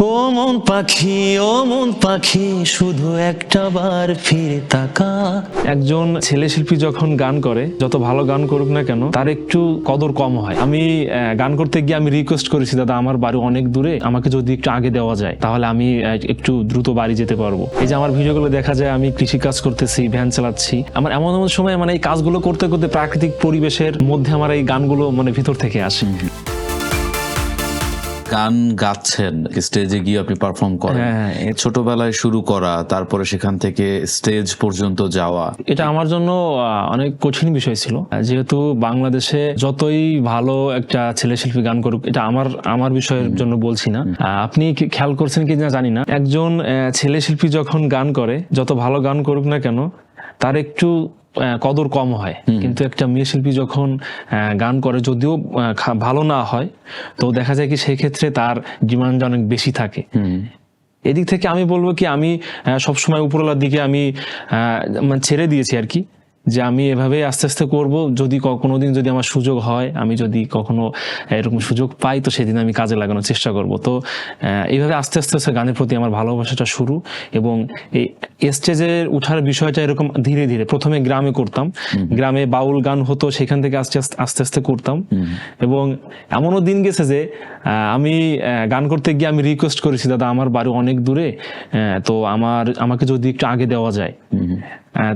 ও মন পাখি শুধু একটা বার ফিরে তাকা। একজন ছেলে শিল্পী যখন গান করে, যত ভালো গান করুক না কেন, তার একটু কদর কম হয়। আমি গান করতে গিয়ে আমি রিকোয়েস্ট করেছি, দাদা আমার বাড়ি অনেক দূরে, আমাকে যদি একটু আগে দেওয়া যায় তাহলে আমি একটু দ্রুত বাড়ি যেতে পারবো। এই যে আমার ভিডিওগুলো দেখা যায়, আমি কৃষি কাজ করতেছি, ভ্যান চালাচ্ছি, আমার এমন এমন সময় এই কাজগুলো করতে করতে প্রাকৃতিক পরিবেশের মধ্যে আমার এই গানগুলো ভিতর থেকে আসে। গান গাচ্ছেন, স্টেজে গিয়ে আপনি পারফর্ম করেন, ছোটবেলায় শুরু করা, তারপরে সেখান থেকে স্টেজ পর্যন্ত যাওয়া, এটা আমার জন্য অনেক কঠিন বিষয় ছিল। যেহেতু বাংলাদেশে যতই ভালো একটা ছেলে শিল্পী গান করুক, এটা আমার বিষয়ের জন্য বলছি না, আপনি খেয়াল করছেন কি না জানি না, একজন ছেলে শিল্পী যখন গান করে, যত ভালো গান করুক না কেন, তার একটু কদর কম হয়। কিন্তু একটা মেয়ে শিল্পী যখন গান করে, যদিও ভালো না হয়, তো দেখা যায় কি সেই ক্ষেত্রে তার ডিমান্ড অনেক বেশি থাকে। এদিক থেকে আমি বলবো কি, আমি সবসময় উপরওয়ালার দিকে আমি ছেড়ে দিয়েছি আর কি, যে আমি এভাবে আস্তে আস্তে করব। যদি কোনোদিন যদি আমার সুযোগ হয়, আমি যদি কখনো এরকম সুযোগ পাই, তো সেদিন আমি কাজে লাগানোর চেষ্টা করব। তো এইভাবে আস্তে আস্তে আস্তে গানের প্রতি আমার ভালোবাসাটা শুরু। এবং এই স্টেজে উঠার বিষয়টা এরকম ধীরে ধীরে, প্রথমে গ্রামে করতাম, গ্রামে বাউল গান হতো, সেখান থেকে আস্তে আস্তে আস্তে করতাম। এবং এমনও দিন গেছে যে আমি গান করতে গিয়ে আমি রিকোয়েস্ট করেছি, দাদা আমার বাড়ি অনেক দূরে, তো আমাকে যদি একটু আগে দেওয়া যায়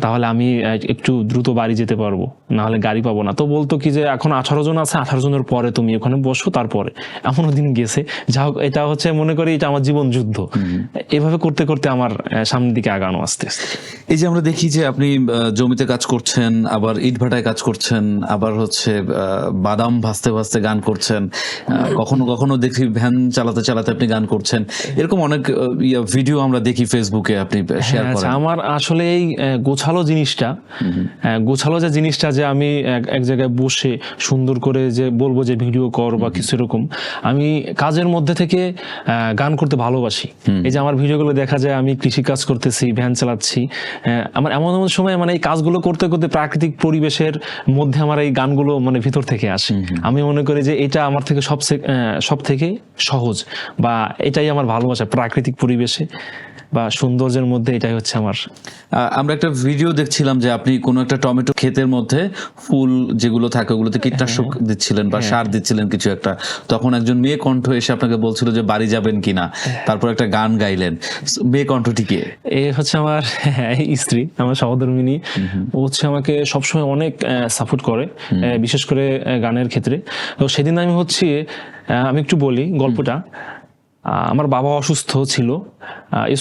তাহলে আমি একটু দ্রুত বাড়ি যেতে পারবো, না হলে গাড়ি পাবো না। তো বলতো কি যে এখন 18 জন আছে, 18 জনের পরে তুমি ওখানে বসো, তারপরে। এমনও দিন গেছে। যা হোক, এটা হচ্ছে মনে করি এটা আমার জীবন যুদ্ধ। এভাবে করতে করতে আমার সামনের দিকে আগানো আস্তে আস্তে। এই যে আমরা দেখি যে আপনি জমিতে কাজ করছেন, আবার ইটভাটায় কাজ করছেন, আবার হচ্ছে বাদাম ভাজতে ভাজতে গান করছেন, কখনো কখনো দেখি ভ্যান চালাতে চালাতে আপনি গান করছেন, এরকম অনেক ভিডিও আমরা দেখি ফেসবুকে আপনি শেয়ার করেন। আমার আসলে এই গোছালো যে জিনিসটা, যে আমি এক জায়গায় বসে সুন্দর করে যে বলবো যে ভিডিও কর বা কিছু এরকম, আমি কাজের মধ্যে থেকে গান করতে ভালোবাসি। এই যে আমার ভিডিওগুলো দেখা যায়, আমি কৃষি কাজ করতেছি, ভ্যান চালাচ্ছি, আমার এমন এমন সময় এই কাজগুলো করতে করতে প্রাকৃতিক পরিবেশের মধ্যে আমার এই গানগুলো ভিতর থেকে আসে। আমি মনে করি যে এটা আমার থেকে সব থেকে সহজ, বা এটাই আমার ভালোবাসা, প্রাকৃতিক পরিবেশে বা সৌন্দর্যের মধ্যে এটাই হচ্ছে আমার। আমরা একটা ভিডিও দেখছিলাম যে আপনি কোনো একটা টমেটো ক্ষেতের মধ্যে ফুল যেগুলো থাকে ওগুলোতে কীটনাশক দিচ্ছিলেন বা সার দিচ্ছিলেন কিছু একটা, তখন একজন মেয়ে কণ্ঠ এসে আপনাকে বলছিল যে বাড়ি যাবেন কিনা, তারপর একটা গান গাইলেন। মেয়ে কণ্ঠটি কে? এ হচ্ছে আমার স্ত্রী, আমার সহধর্মিণী। ও হচ্ছে আমাকে সবসময় অনেক সাপোর্ট করে, বিশেষ করে গানের ক্ষেত্রে। তো সেদিন আমি একটু বলি গল্পটা। আমার বাবা অসুস্থ ছিল,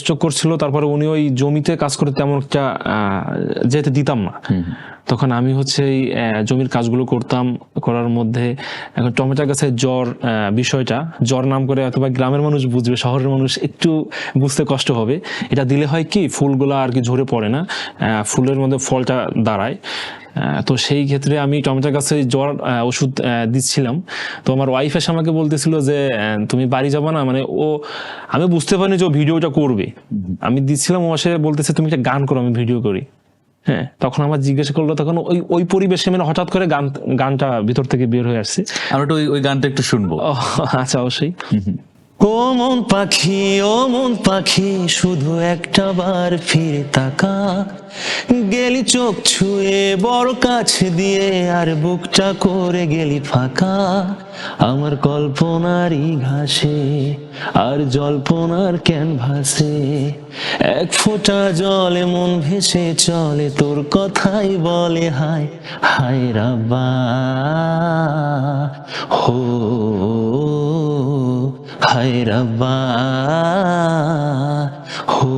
স্ট্রোক করছিল, তারপরে উনি ওই জমিতে কাজ করতে তেমন একটা যেতে দিতাম না। তখন আমি এই জমির কাজগুলো করতাম, করার মধ্যে এখন টমেটো গাছের বিষয়টা জ্বর নাম করে অথবা গ্রামের মানুষ বুঝবে, শহরের মানুষ একটু বুঝতে কষ্ট হবে। এটা দিলে হয় কি, ফুলগুলো আর কি ঝরে পড়ে না, ফুলের মধ্যে ফলটা দাঁড়ায়। তো সেই ক্ষেত্রে আমি টমেটো গাছে জ্বর ওষুধ দিচ্ছিলাম। তো আমার ওয়াইফ এসে আমাকে বলতেছিল যে তুমি বাড়ি যাবো না, আমি বুঝতে পারিনি যে ও ভিডিওটা করবে। আমি দিচ্ছিলাম, ও এসে বলতেছে তুমি একটা গান করো, আমি ভিডিও করি। হ্যাঁ, তখন আমার জিজ্ঞাসা করলো, তখন ওই পরিবেশে হঠাৎ করে গানটা ভিতর থেকে বের হয়ে আসছে। আমরা তো ওই গানটা একটু শুনবো। আচ্ছা, অবশ্যই। ও মন পাখি শুধু একটা বার ফিরে তাকা। গেলি চোখ ছুঁয়ে বড় কাছে দিয়ে, আর বুকটা করে গেলি ফাঁকা। আমার কল্পনারই ঘাসে আর জল্পনার ক্যানভাসে, এক ফোঁটা জলে মন ভেসে চলে, তোর কথাই বলে হায় হায় রাব্বা। হো হায় রাব্বা, হো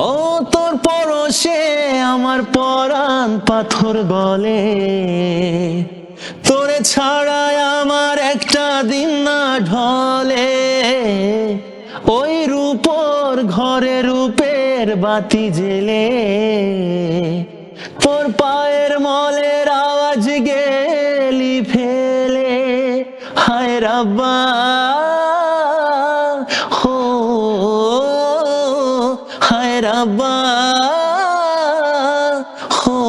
ও তোর পরশে আমার পরাণ পাথর গলে, তোরে ছাড়ায় আমার একটা দিন না ঢলে। ওই রূপর ঘরে রূপের বাতি জেলে, তোর পায়ের মলের আওয়াজ গেলি ফেলে। হায় রাব্বা, হো হায় রাব্বা, হো।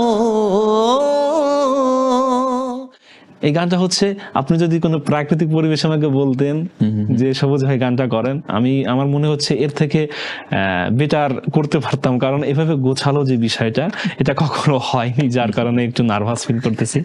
এই গানটা হচ্ছে আপনি যদি কোনো প্রাকৃতিক পরিবেশ আমাকে বলতেন যে সবুজ ভাই গানটা করেন, আমার মনে হচ্ছে এর থেকে বেটার করতে পারতাম, কারণ এভাবে গোছালো যে বিষয়টা এটা কখনো হয়নি, যার কারণে একটু নার্ভাস ফিল করতেছি।